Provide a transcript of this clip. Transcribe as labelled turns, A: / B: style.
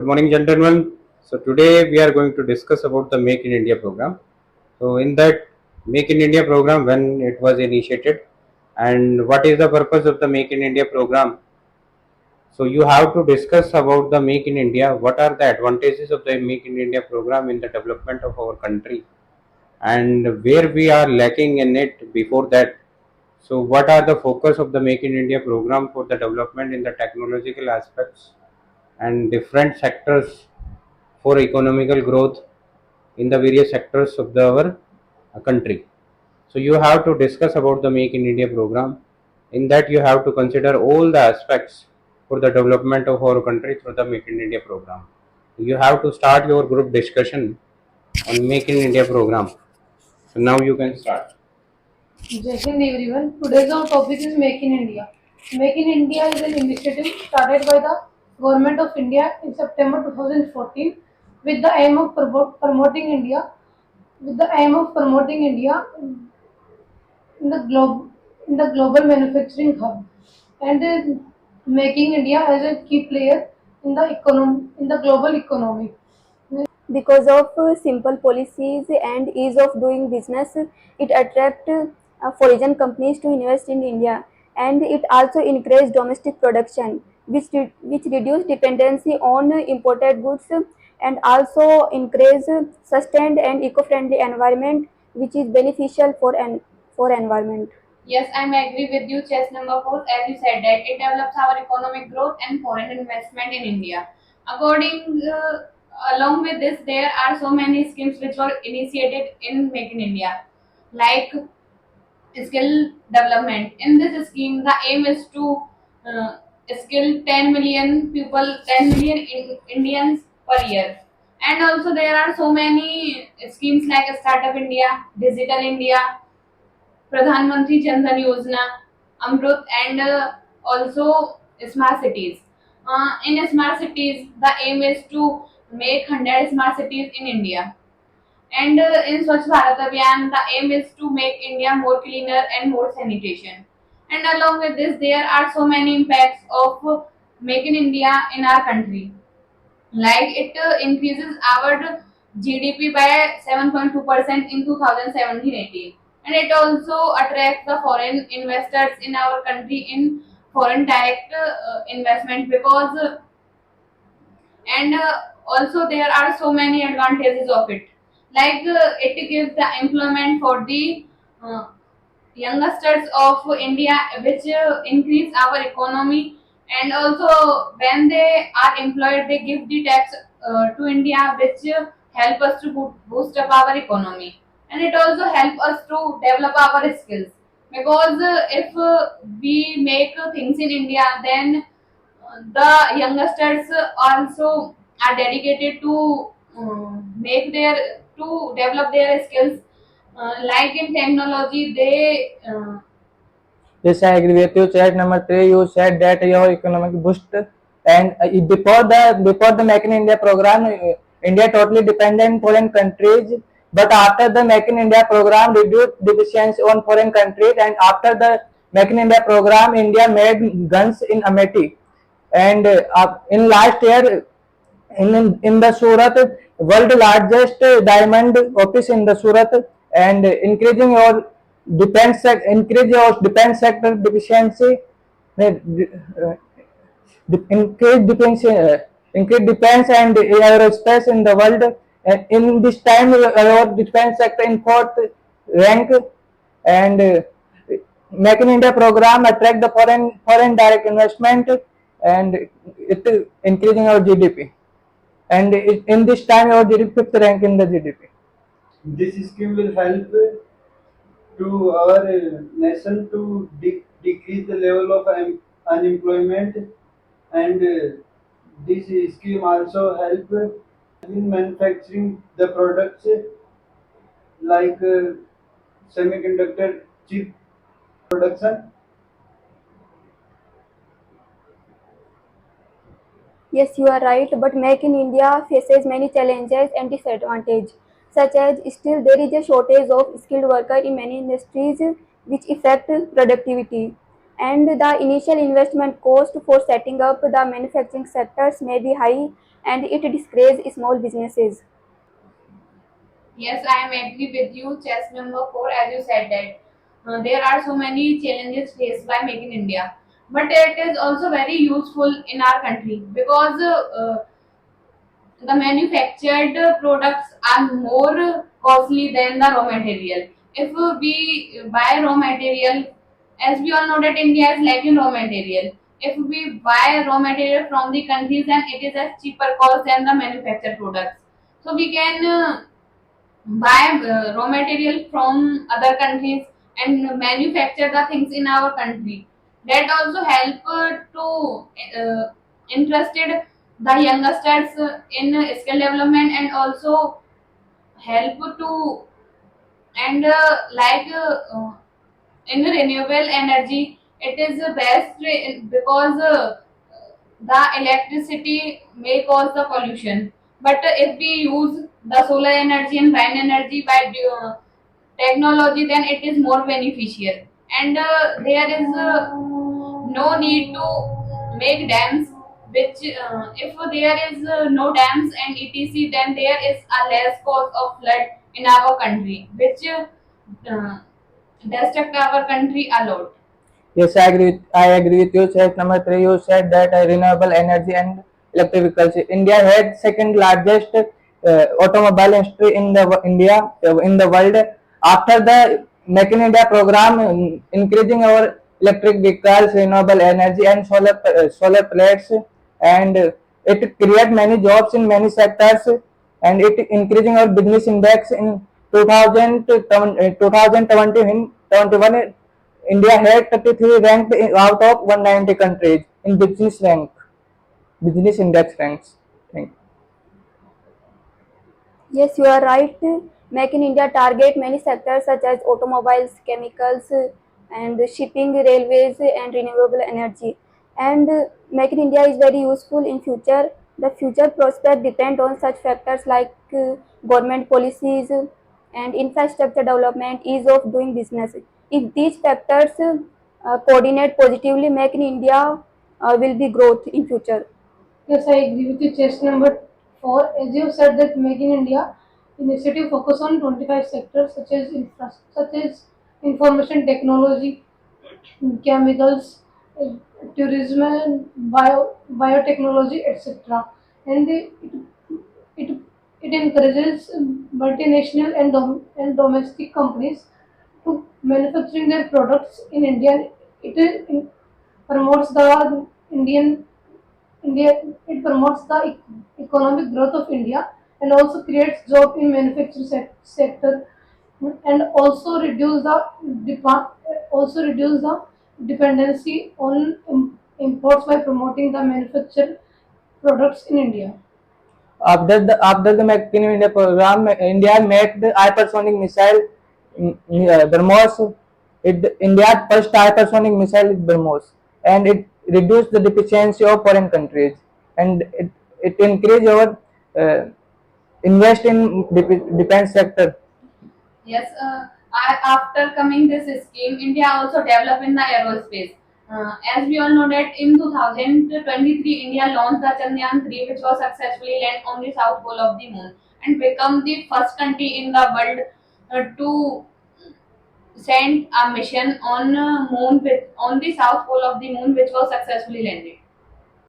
A: Good morning, gentlemen. So today we are going to discuss about the Make in India program. So in that Make in India program, when it was initiated, and what is the purpose of the Make in India program? So you have to discuss about the Make in India. What are the advantages of the Make in India program in the development of our country, and where we are lacking in it before that. So what are the focus of the Make in India program for the development in the technological aspects and different sectors for economical growth in the various sectors of our country. So you have to discuss about the Make in India program. In that you have to consider all the aspects for the development of our country through the Make in India program. You have to start your group discussion on Make in India program. So now you can start.
B: Jai Hind everyone. Today's our topic is Make in India. Make in India is an initiative started by the Government of India in September 2014 with the aim of promoting India in the global manufacturing hub and making India as a key player in the global economy.
C: Because of simple policies and ease of doing business, it attract foreign companies to invest in India, and it also encourage domestic production, which reduce dependency on imported goods, and also encourage sustained and eco-friendly environment, which is beneficial for environment.
D: Yes, I'm agree with you, chess number four. As you said that it develops our economic growth and foreign investment in India. According, along with this, there are so many schemes which were initiated in Make in India, like skill development. In this scheme, the aim is to uh, skill 10 million people, 10 million Indians per year. And also there are so many schemes like Startup India, Digital India, Pradhan Mantri Jan Dhan Yojana, Amrut, and also smart cities. In smart cities, the aim is to make 100 smart cities in India. And in Swachh Bharat Abhiyan, the aim is to make India more cleaner and more sanitation. And along with this, there are so many impacts of Make in India in our country. Like it increases our GDP by 7.2% in 2017-18, and it also attracts the foreign investors in our country in foreign direct investment because and also there are so many advantages of it, like it gives the employment for the uh, youngsters of India, which increase our economy. And also, when they are employed, they give the tax to India, which help us to boost up our economy. And it also help us to develop our skills. Because if we make things in India, then the youngsters also are dedicated to make their to develop their skills, like in technology they
E: Yes, I agree with you. Chat number three, you said that your economic boost, and before the Make in India program, India totally dependent on foreign countries. But after the Make in India program, reduced dependency on foreign countries, and after the Make in India program, India made guns in Amethi, and in last year in the Surat, world largest diamond office in the Surat, and increase your defense sector deficiency, uh, increase defense and aerospace in the world. In this time, our defense sector in fourth rank, and Make in India program attract the foreign direct investment, and it increasing our GDP, and in this time our GDP fifth rank in the GDP.
F: This scheme will help to our nation to decrease the level of unemployment, and this scheme also help in manufacturing the products like semiconductor chip production.
C: Yes, you are right, but Make in India faces many challenges and disadvantages, such as still there is a shortage of skilled workers in many industries which affect productivity. And the initial investment cost for setting up the manufacturing sectors may be high, and it discourages small businesses.
D: Yes, I am agree with you. Chess number four, as you said that there are so many challenges faced by Make in India, but it is also very useful in our country because the manufactured products are more costly than the raw material. If we buy raw material, as we all know that India is lacking raw material. If we buy raw material from the countries and it is at cheaper cost than the manufactured products, so we can buy raw material from other countries and manufacture the things in our country. That also help to interested the youngsters in skill development and also help to and in renewable energy it is the best because the electricity may cause the pollution, but if we use the solar energy and wind energy by technology, then it is more beneficial, and there is no need to make dams, which if there is no dams and etc, then there is a less cause of flood in our country, which destruct our country a lot.
E: Yes, I agree with you. Set number three, you said that renewable energy and electric vehicles. India had second largest automobile industry in the in the world after the Make in India program, increasing our electric vehicles, renewable energy, and solar plates, and it create many jobs in many sectors, and it increasing our business index in 2021. India had 33 ranked out of 190 countries in business index ranks. Thank you.
C: Yes, you are right. Make in India target many sectors such as automobiles, chemicals, and shipping, railways, and renewable energy. And Make in India is very useful in future. The future prospect depend on such factors like government policies and infrastructure development, ease of doing business. If these factors coordinate positively, Make in India will be growth in future.
B: Yes, I agree with you. Chess number four, as you said, that Make in India initiative focus on 25 sectors such as information technology, chemicals, uh, tourism, biotechnology, etc. And it, it encourages multinational and domestic companies to manufacturing their products in India. It promotes the Indian India. It promotes the economic growth of India and also creates job in manufacturing sector and also reduce the dependency on imports by promoting the manufactured products in India.
E: After the Make in India program, India made the hypersonic missile BrahMos. India's first hypersonic missile is BrahMos, and it reduced the dependency of foreign countries, and it increased our uh, invest in defense sector.
D: Yes, after coming this scheme, India also developed in the aerospace. As we all know that in 2023, India launched the Chandrayaan 3, which was successfully landed on the south pole of the moon and become the first country in the world to send a mission on moon with on the south pole of the moon, which was successfully landed.